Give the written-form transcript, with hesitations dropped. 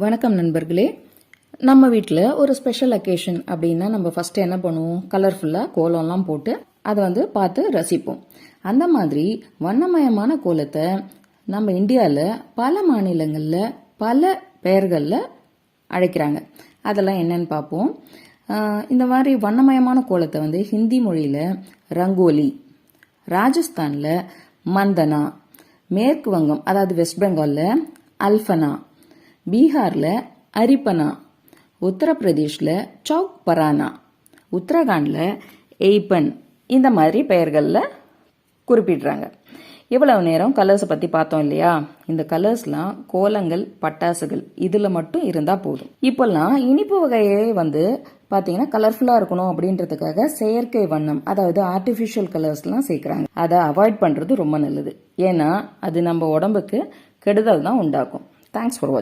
வணக்கம் நண்பர்களே. நம்ம வீட்டில் ஒரு ஸ்பெஷல் அக்கேஷன் அப்படின்னா நம்ம ஃபர்ஸ்ட் என்ன பண்ணுவோம், கலர்ஃபுல்லாக கோலம்லாம் போட்டு அதை பார்த்து ரசிப்போம். அந்த மாதிரி வண்ணமயமான கோலத்தை நம்ம இந்தியாவில் பல மாநிலங்களில் பல பெயர்களில் அழைக்கிறாங்க. அதெல்லாம் என்னன்னு பார்ப்போம். இந்த மாதிரி வண்ணமயமான கோலத்தை ஹிந்தி மொழியில் ரங்கோலி, ராஜஸ்தானில் மந்தனா, மேற்கு வங்கம் அதாவது வெஸ்ட் பெங்காலில் அல்ஃபனா, பீகாரில் அரிப்பனா, உத்தரப்பிரதேஷில் சௌக் பரானா, உத்தரகாண்டில் எய்பன், இந்த மாதிரி பெயர்களில் குறிப்பிடுறாங்க. இவ்வளவு நேரம் கலர்ஸை பற்றி பார்த்தோம் இல்லையா? இந்த கலர்ஸ்லாம் கோலங்கள், பட்டாசுகள் இதில் மட்டும் இருந்தால் போதும். இப்போல்லாம் இனிப்பு வகையே பார்த்தீங்கன்னா கலர்ஃபுல்லாக இருக்கணும் அப்படின்றதுக்காக செயற்கை வண்ணம், அதாவது ஆர்டிஃபிஷியல் கலர்ஸ்லாம் சேர்க்குறாங்க. அதை அவாய்ட் பண்ணுறது ரொம்ப நல்லது. ஏன்னா அது நம்ம உடம்புக்கு கெடுதல் தான் உண்டாக்கும். தேங்க்ஸ் ஃபார் வாட்சிங்.